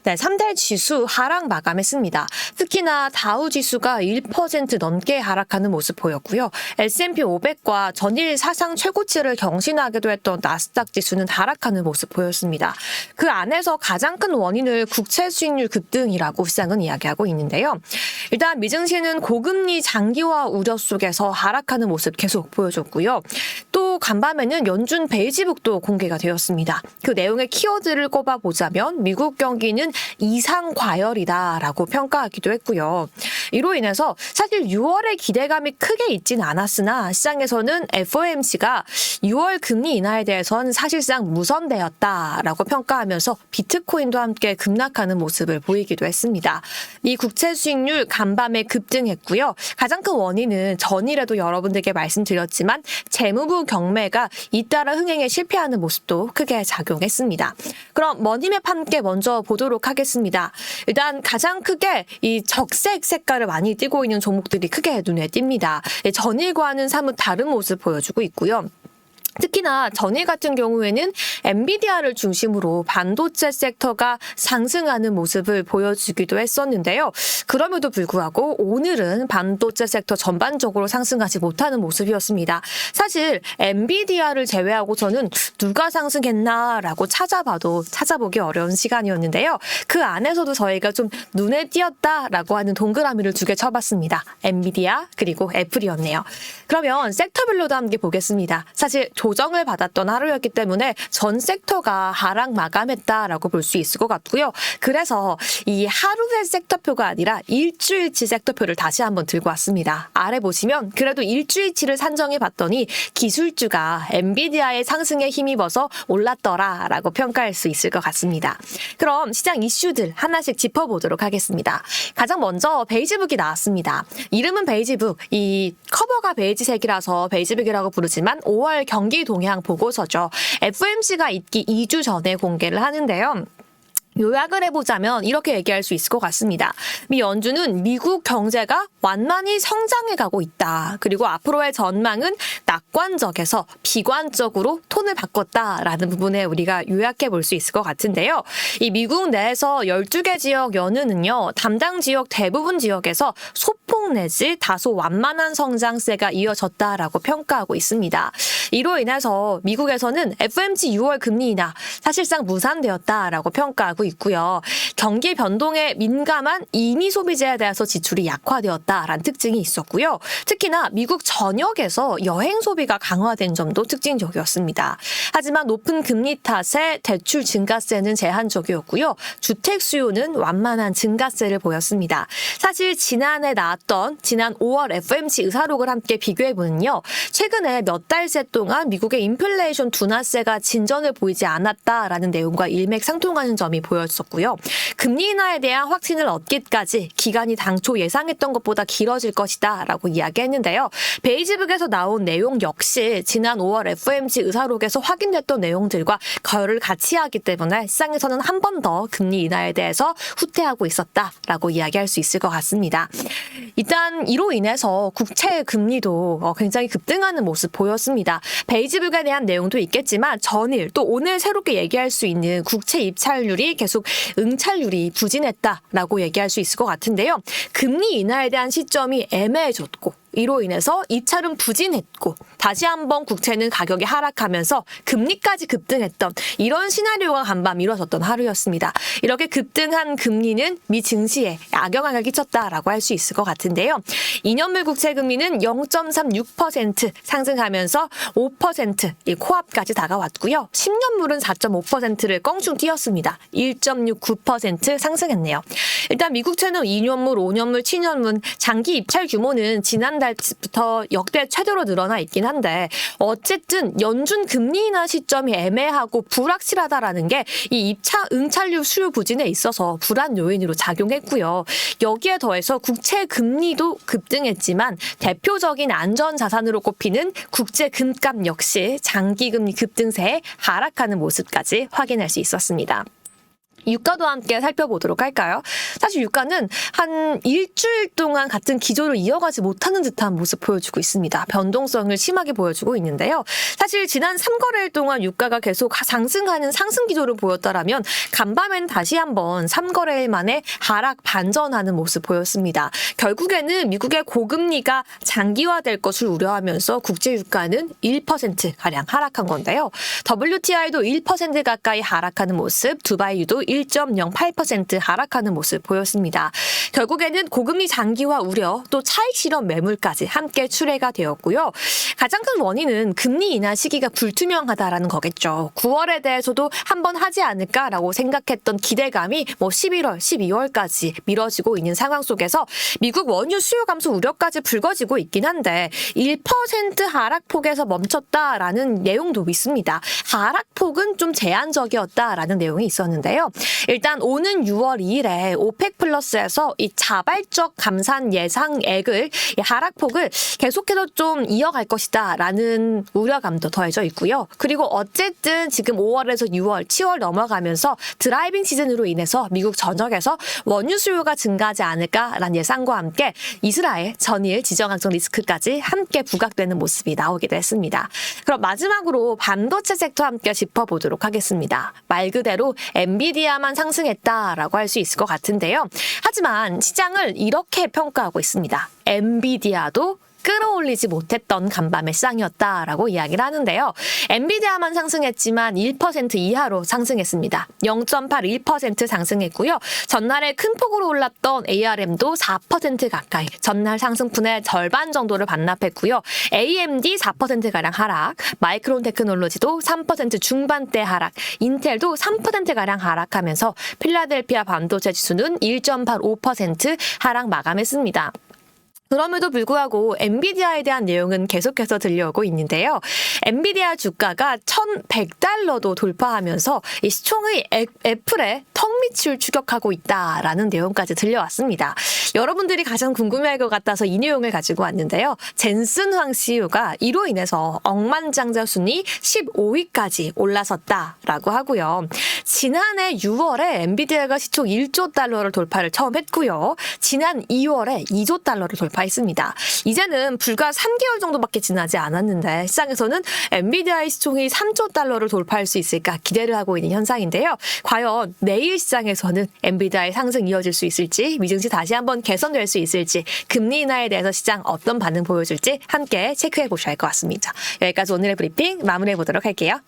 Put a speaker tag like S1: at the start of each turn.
S1: 네, 3대 지수 하락 마감했습니다. 특히나 다우 지수가 1% 넘게 하락하는 모습 보였고요. S&P 500과 전일 사상 최고치를 경신하기도 했던 나스닥 지수는 하락하는 모습 보였습니다. 그 안에서 가장 큰 원인을 국채 수익률 급등이라고 시장은 이야기하고 있는데요. 일단 미증시는 고금리 장기화 우려 속에서 하락하는 모습 계속 보여줬고요. 또 간밤에는 연준 베이지북도 공개가 되었습니다. 그 내용의 키워드를 꼽아보자면 미국 경기는 이상 과열이다라고 평가하기도 했고요. 이로 인해서 사실 6월에 기대감이 크게 있진 않았으나 시장에서는 FOMC가 6월 금리 인하에 대해서는 사실상 무선되었다라고 평가하면서 비트코인도 함께 급락하는 모습을 보이기도 했습니다. 이 국채 수익률 간밤에 급등했고요. 가장 큰 원인은 전일에도 여러분들께 말씀드렸지만 재무부 경매가 잇따라 흥행에 실패하는 모습도 크게 작용했습니다. 그럼 머니맵 함께 먼저 보도록 하겠습니다. 일단 가장 크게 이 적색 색깔을 많이 띠고 있는 종목들이 크게 눈에 띕니다. 전일과는 사뭇 다른 모습 보여주고 있고요. 특히나 전일 같은 경우에는 엔비디아를 중심으로 반도체 섹터가 상승하는 모습을 보여주기도 했었는데요. 그럼에도 불구하고 오늘은 반도체 섹터 전반적으로 상승하지 못하는 모습이었습니다. 사실 엔비디아를 제외하고서는 누가 상승했나라고 찾아봐도 찾아보기 어려운 시간이었는데요. 그 안에서도 저희가 좀 눈에 띄었다라고 하는 동그라미를 두 개 쳐봤습니다. 엔비디아 그리고 애플이었네요. 그러면 섹터별로도 함께 보겠습니다. 사실 조정을 받았던 하루였기 때문에 전 섹터가 하락 마감했다라고 볼 수 있을 것 같고요. 그래서 이 하루의 섹터표가 아니라 일주일치 섹터표를 다시 한번 들고 왔습니다. 아래 보시면 그래도 일주일치를 산정해 봤더니 기술주가 엔비디아의 상승에 힘입어서 올랐더라라고 평가할 수 있을 것 같습니다. 그럼 시장 이슈들 하나씩 짚어보도록 하겠습니다. 가장 먼저 베이지북이 나왔습니다. 이름은 베이지북, 이 커버가 베이지색이라서 베이지북이라고 부르지만 5월 경기 동향 보고서죠. FOMC가 있기 2주 전에 공개를 하는데요. 요약을 해보자면 이렇게 얘기할 수 있을 것 같습니다. 미 연준은 미국 경제가 완만히 성장해 가고 있다. 그리고 앞으로의 전망은 낙관적에서 비관적으로 톤을 바꿨다라는 부분에 우리가 요약해 볼 수 있을 것 같은데요. 이 미국 내에서 12개 지역 연은은요. 담당 지역 대부분 지역에서 소폭 내지 다소 완만한 성장세가 이어졌다라고 평가하고 있습니다. 이로 인해서 미국에서는 FOMC 6월 금리 인하 사실상 무산되었다라고 평가하고 있고요. 경기 변동에 민감한 임의 소비재에 대해서 지출이 약화되었다라는 특징이 있었고요. 특히나 미국 전역에서 여행 소비가 강화된 점도 특징적이었습니다. 하지만 높은 금리 탓에 대출 증가세는 제한적이었고요. 주택 수요는 완만한 증가세를 보였습니다. 사실 지난해 나왔던 지난 5월 FOMC 의사록을 함께 비교해보면요. 최근에 몇 달새 동안 미국의 인플레이션 둔화세가 진전을 보이지 않았다라는 내용과 일맥상통하는 점이 보였었고요. 금리 인하에 대한 확신을 얻기까지 기간이 당초 예상했던 것보다 길어질 것이다 라고 이야기했는데요. 베이지북에서 나온 내용 역시 지난 5월 FOMC 의사록에서 확인됐던 내용들과 결을 같이 하기 때문에 시장에서는 한 번 더 금리 인하에 대해서 후퇴하고 있었다라고 이야기할 수 있을 것 같습니다. 일단 이로 인해서 국채 금리도 굉장히 급등하는 모습 보였습니다. 베이지북에 대한 내용도 있겠지만 전일 또 오늘 새롭게 얘기할 수 있는 국채 입찰률이 계속 응찰률이 부진했다라고 얘기할 수 있을 것 같은데요. 금리 인하에 대한 시점이 애매해졌고 이로 인해서 입찰은 부진했고 다시 한번 국채는 가격이 하락하면서 금리까지 급등했던 이런 시나리오가 간밤 이뤄졌던 하루였습니다. 이렇게 급등한 금리는 미 증시에 악영향을 끼쳤다라고 할 수 있을 것 같은데요. 2년물 국채 금리는 0.36% 상승하면서 5% 이 코앞까지 다가왔고요. 10년물은 4.5%를 껑충 뛰었습니다. 1.69% 상승했네요. 일단 미국채는 2년물, 5년물, 7년물 장기 입찰 규모는 지난달부터 역대 최대로 늘어나 있긴 한데 어쨌든 연준 금리 인하 시점이 애매하고 불확실하다라는 게 이 응찰률 수요 부진에 있어서 불안 요인으로 작용했고요. 여기에 더해서 국채 금리도 급등했지만 대표적인 안전 자산으로 꼽히는 국제 금값 역시 장기 금리 급등세에 하락하는 모습까지 확인할 수 있었습니다. 유가도 함께 살펴보도록 할까요? 사실 유가는 한 일주일 동안 같은 기조를 이어가지 못하는 듯한 모습 보여주고 있습니다. 변동성을 심하게 보여주고 있는데요. 사실 지난 3거래일 동안 유가가 계속 상승하는 상승 기조를 보였다라면 간밤엔 다시 한번 3거래일 만에 하락 반전하는 모습 보였습니다. 결국에는 미국의 고금리가 장기화될 것을 우려하면서 국제 유가는 1%가량 하락한 건데요. WTI도 1% 가까이 하락하는 모습, 두바이유도 1.08% 하락하는 모습 보였습니다. 결국에는 고금리 장기화 우려, 또 차익 실현 매물까지 함께 출회가 되었고요. 가장 큰 원인은 금리 인하 시기가 불투명하다라는 거겠죠. 9월에 대해서도 한번 하지 않을까라고 생각했던 기대감이 11월, 12월까지 미뤄지고 있는 상황 속에서 미국 원유 수요 감소 우려까지 불거지고 있긴 한데 1% 하락폭에서 멈췄다라는 내용도 있습니다. 하락폭은 좀 제한적이었다라는 내용이 있었는데요. 일단 오는 6월 2일에 오펙 플러스에서 이 자발적 감산 예상액을 이 하락폭을 계속해서 좀 이어갈 것이다라는 우려감도 더해져 있고요. 그리고 어쨌든 지금 5월에서 6월, 7월 넘어가면서 드라이빙 시즌으로 인해서 미국 전역에서 원유 수요가 증가하지 않을까라는 예상과 함께 이스라엘, 전일, 지정학적 리스크까지 함께 부각되는 모습이 나오기도 했습니다. 그럼 마지막으로 반도체 섹터 함께 짚어보도록 하겠습니다. 말 그대로 엔비디아만 상승했다라고 할 수 있을 것 같은데요. 하지만 시장을 이렇게 평가하고 있습니다. 엔비디아도 끌어올리지 못했던 간밤의 시장이었다라고 이야기를 하는데요. 엔비디아만 상승했지만 1% 이하로 상승했습니다. 0.81% 상승했고요. 전날에 큰 폭으로 올랐던 ARM도 4% 가까이 전날 상승분의 절반 정도를 반납했고요. AMD 4%가량 하락, 마이크론 테크놀로지도 3% 중반대 하락, 인텔도 3%가량 하락하면서 필라델피아 반도체 지수는 1.85% 하락 마감했습니다. 그럼에도 불구하고 엔비디아에 대한 내용은 계속해서 들려오고 있는데요. 엔비디아 주가가 1,100달러도 돌파하면서 이 시총의 애플의 턱밑을 추격하고 있다라는 내용까지 들려왔습니다. 여러분들이 가장 궁금해할 것 같아서 이 내용을 가지고 왔는데요. 젠슨 황 CEO가 이로 인해서 억만장자 순위 15위까지 올라섰다라고 하고요. 지난해 6월에 엔비디아가 시총 1조 달러를 돌파를 처음 했고요. 지난 2월에 2조 달러를 돌파했습니다. 이제는 불과 3개월 정도밖에 지나지 않았는데 시장에서는 엔비디아의 시총이 3조 달러를 돌파할 수 있을까 기대를 하고 있는 현상인데요. 과연 내일 시장에서는 엔비디아의 상승 이어질 수 있을지, 미증시 다시 한번 개선될 수 있을지, 금리 인하에 대해서 시장 어떤 반응 보여줄지 함께 체크해 보셔야 할 것 같습니다. 여기까지 오늘의 브리핑 마무리해 보도록 할게요.